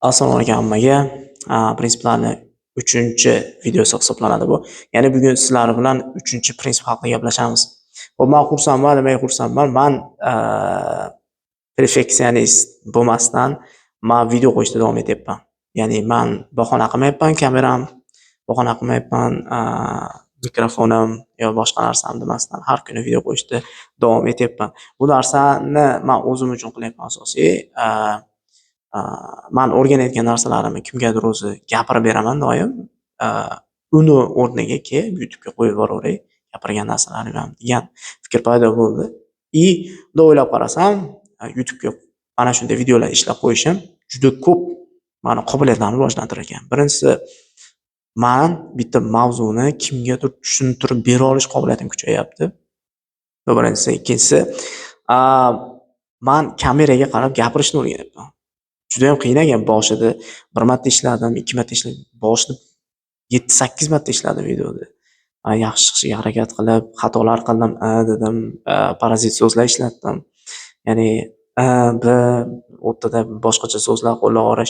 Assalomu alaykum hammaga. Prinsiplarni 3-videosi hisoblanadi bu. Ya'ni bugun sizlar bilan 3-prinsip haqida gaplashamiz. Xo'p, men xursandman, nimaga xursandman? Men perfeksionist bo'lmasdan men video qo'yishda davom etyapman. Ya'ni men bahona qilmayapman, kameram, bahona qilmayapman, mikrofonim yo boshqa narsam demasdan har kuni video qo'yishda davom etyapman. Bu narsani men o'zim uchun qilyapman asosiy. Men o'rganayotgan narsalarimni kimgadir o'zi gapirib beraman doim. Uni o'rniga YouTube'ga qo'yib yuboraveray, gapirgan narsalarim ham degan fikr paydo bo'ldi. Bunday o'ylab qarasam, YouTube'ga mana shunday videolar ishlab qo'yishim juda ko'p meni qobiliyatlarimni rivojlantirar ekan. Birinchisi, men bitta mavzuni kimgadir tushuntirib bera olish qobiliyatim kuchayapti. Bu birinchisi. Ikkinchisi, men kameraga qarab gapirishni o'rganyapman. Juda ham qiyin ekan boshida. 1 marta ishladim, 2 marta ishladim. Boshida 7-8 marta ishladim videoda. Yaxshi chiqishiga harakat qilib, xatolar qildim, dedim, parazit so'zlar ishlatdim. Ya'ni b o'rtada boshqacha so'zlar qo'llab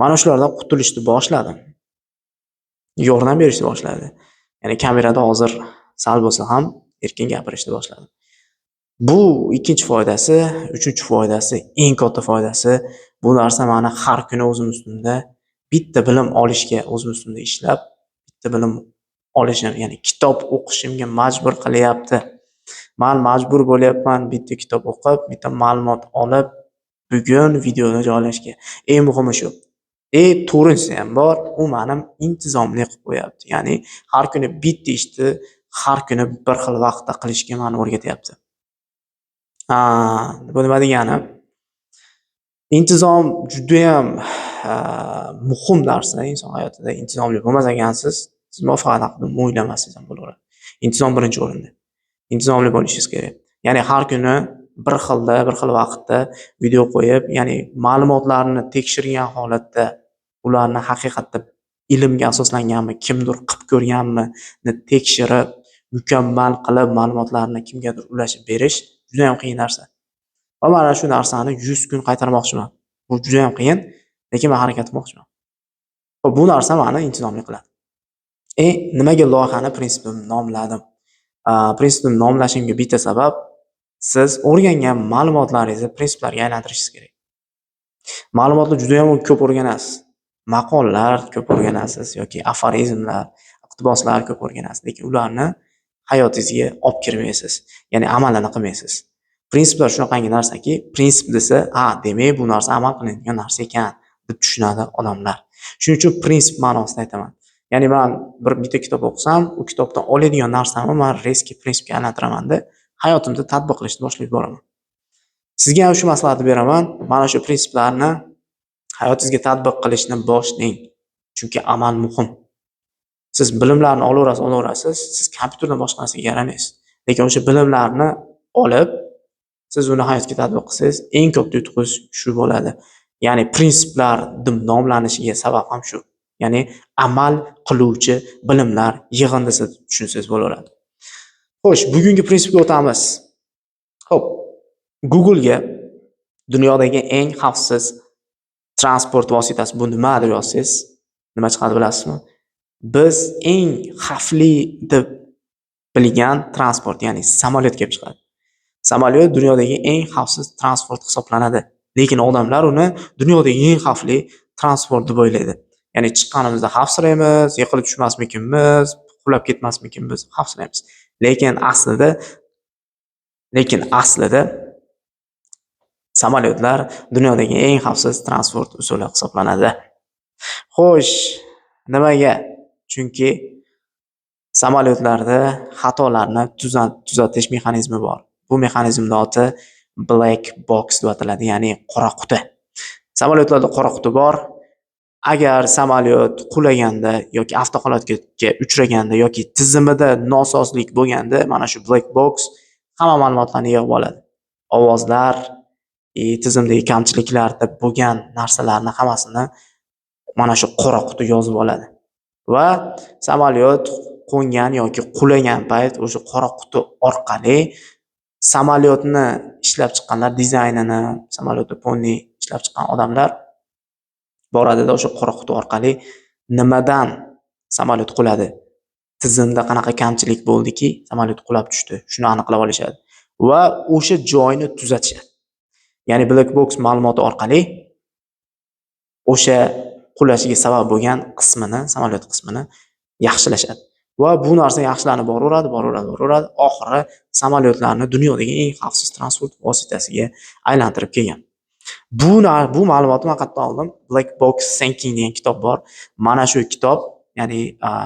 mana shulardan qutulishni boshladim. Yordam berishni boshladi. Ya'ni kamerada hozir sal bo'lsa ham erkin gapirishni boshladim. Bu ikkinchi foydasi. Uchinchi foydasi, eng katta foydasi, bu narsa meni har kuni o'zim ustimda bitta bilim olishga, o'zim ustimda ishlab, bitta bilim olishim, ya'ni kitob o'qishimga majbur qilyapti. Men majbur bo'lyapman bitta kitob o'qib, bitta ma'lumot olib, bugun videoni joylashga. Eng muhimi shu. To'rtinchisi ham bor, u menim intizomli qilib qo'yapti. Ya'ni har kuni bitta ishni har kuni bir xil vaqtda qilishga meni o'rgatyapti. Bu nima degani? Intizom juda ham muhim narsa inson hayotida. Intizomli bo'lmasangiz, siz muvaffaqiyat haqida o'ylamasangiz ham bo'laveradi. Intizom birinchi o'rinda. Intizomli bo'lishingiz kerak. Ya'ni har kuni bir xil vaqtda video qo'yib, ya'ni ma'lumotlarni tekshirgan holatda ularni haqiqatda ilmga asoslanganmi, kimdir qilib ko'rganmi tekshirib, mukammal qilib ma'lumotlarni kimgadir ulashib berish juda ham qiyin narsa. Va mana shu narsani 100 kun qaytarmoqchiman. Bu juda ham qiyin, lekin men harakat qilmoqchiman. Bu narsa meni intizomli qiladi. Nimaga loyihani prinsipim nomladim? Prinsipim nomlashimga bitta sabab, siz o'rgangan ma'lumotlaringizni prinsiplarga aylantirishingiz kerak. Ma'lumotni juda ham ko'p o'rganasiz. Maqollar ko'p o'rganasiz yoki aforizmlar, iqtiboslar ko'p o'rganasiz, lekin ularni hayotingizga olib kirmaysiz. Ya'ni amalini qilmaysiz. Prinsiplar shunaqangi narsaki, prinsip desa, demak bu narsa amal qilinadigan narsa ekan deb tushunadi odamlar. Shuning uchun prinsip ma'nosida aytaman. Ya'ni men bitta kitob o'qisam, u kitobdan oladigan narsamni men reski prinsipga aylantiraman-da, hayotimda tatbiq qilishni boshlab yuboraman. Sizga ham shu maslahatni beraman. Mana shu prinsiplarni hayotingizga tatbiq qilishni boshlang. Chunki amal muhim. Siz bilimlarni olaverasiz, siz kompyuterdan boshqa narsaga yaramaysiz. Lekin o'sha bilimlarni olib, siz uni hayotga tatbiq qilsangiz, eng katta yutuqingiz shu bo'ladi. Ya'ni prinsiplar deb nomlanishiga sabab ham shu. Ya'ni amal qiluvchi bilimlar yig'indisi deb tushunsangiz bo'laveradi. Xo'sh, bugungi prinsipga o'tamiz. Xo'p, Google'ga dunyodagi eng xavfsiz transport vositasi bu nima deb yozsangiz, nima chiqadi bilasizmi? Biz eng xavfli deb bilgan transport, ya'ni samolyot kelib chiqadi. Samolyot dunyodagi eng xavfsiz transport hisoblanadi. Lekin odamlar uni dunyodagi eng xavfli transport deb o'ylaydi. Ya'ni chiqqanimizda xavfsiraymiz, yiqilib tushmasmikinmiz, qulab ketmasmikinmiz, xavfsiraymiz. Lekin aslida samolyotlar dunyodagi eng xavfsiz transport usuli hisoblanadi. Xo'sh, nimaga? Chunki samolyotlarda xatolarni tuzatish mexanizmi bor. Bu mexanizmning ati black box deb ataladi, ya'ni qora quti. Samolyotlarda qora quti bor. Agar samolyot qulaganda yoki avtohalokatga uchraganda yoki tizimida nosozlik bo'lganda, mana shu black box hamma ma'lumotlarni yig'ib oladi. Ovozlar, tizimdagi kamchiliklarda bo'lgan narsalarni hammasini mana shu qora quti yozib oladi. Va samolyot qo'ngan yoki qulagan payt o'sha qora quti orqali samolyotni ishlab chiqqanlar, dizaynini, samolyotni ponni ishlab chiqqan odamlar boradida o'sha qora quti orqali nimadan samolyot quladi, tizimda qanaqa kamchilik bo'ldiki samolyot qulab tushdi, shuni aniqlab olishadi va o'sha joyni tuzatishadi. Ya'ni black box ma'lumoti orqali o'sha qulashiga sabab bo'lgan qismini, samolyot qismini yaxshilashadi. Va bu narsa yaxshilanib boraveradi. Oxiri samolyotlarni dunyodagi eng xavfsiz transport vositasiga aylantirib kelgan. Bu ma'lumotni men qayerdan oldim? Black Box Thinking degan kitob bor. Mana shu kitob, ya'ni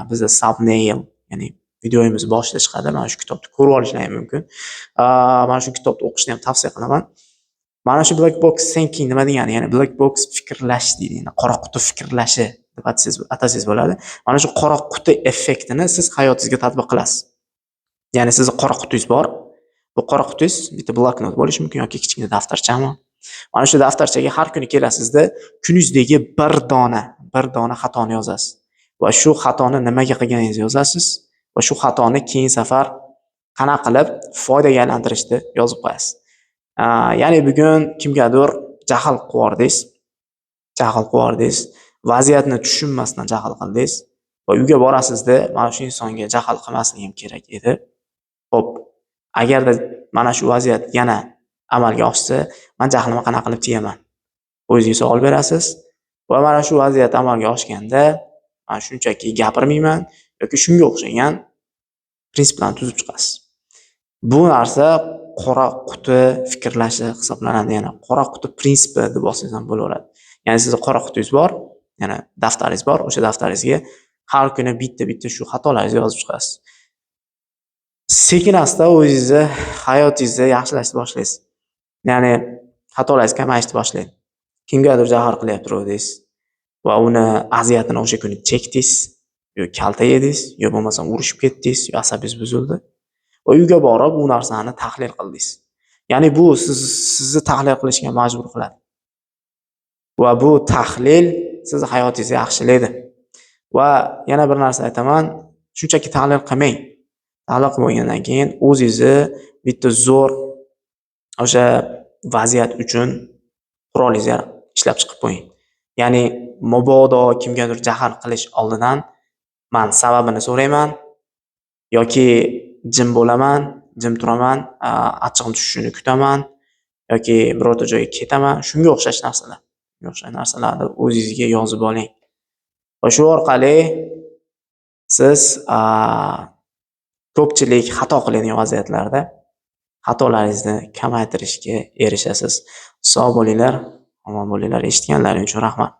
bizda thumbnail, ya'ni videomiz boshida chiqadi. Mana shu kitobni ko'rib olishingiz mumkin. Mana shu kitobni o'qishni ham tavsiya qilaman. Mana shu black box thinking nima degani? Ya'ni black box fikrlash deydi. Ya'ni qora quti fikrlashi deb atasangiz bo'ladi. Mana shu qora quti effektini siz hayotingizga tatbiq qilasiz. Ya'ni sizning qora qutingiz bor. Bu qora qutingiz bitta bloknot bo'lishi mumkin yoki kichkina daftarchami. Mana shu daftarchaga har kuni kelasizda, kuningizdagi bir dona xatoni yozasiz. Va shu xatoni nimaga qilganingizni yozasiz va shu xatoni keyin safar qanaqa qilib foydaga aylantirishni yozib qo'yasiz. Ya'ni bugun kimgadir jahl qildingiz, vaziyatni tushunmasdan jahl qildingiz va uyga borasizda, mana shu insonga jahl qilmasligim kerak edi. Xo'p, agarda mana shu vaziyat yana amalga oshsa, men jahlimni qanaqa qilib tiyaman? O'zingizga savol berasiz va mana shu vaziyat amalga oshganda, men shunchaki gapirmayman yoki shunga o'xshagan prinsiplarni tuzib chiqasiz. Bu narsa qora quti fikrlashi hisoblanadi. Ya'ni qora quti prinsipi deb olsangiz ham bo'laveradi. Ya'ni sizning qora qutingiz bor, ya'ni daftaringiz bor, o'sha daftaringizga har kuni bitta shu xatolaringizni yozib chiqasiz. Sekin-asta o'zingizni hayotingizni yaxshilashni boshlaysiz. Ya'ni xatolaringiz kamayishni boshlaydi. Kimgadir jahl qilyapti dedingiz va uni aziyatini o'sha kuni chekdingiz, yo kalta yedingiz, yo bo'lmasam urishib ketdingiz, yo asabingiz buzildi. Va uyga borib bu narsani tahlil qildingiz. Ya'ni bu sizni tahlil qilishga majbur qiladi. Va bu tahlil siz hayotingizni yaxshilaydi. Va yana bir narsa aytaman, shunchaki tahlil qilmang. Tahlil qilgandan keyin o'zingizni bitta zo'r o'sha vaziyat uchun qurolingizni ishlab chiqib qo'ying. Ya'ni mabodo kimgadir jahl qilish oldidan men sababini so'rayman yoki jim bo'laman, jim turaman, achchig'im tushishini kutaman yoki birorta joyga ketaman. Shunga o'xshash narsalarni o'zingizga yozib oling. Va shu orqali siz ko'pchilik xato qiladigan vaziyatlarda xatolaringizni kamaytirishga erishasiz. Sog' bo'linglar, omon bo'linglar. Eshitganlaringiz uchun rahmat.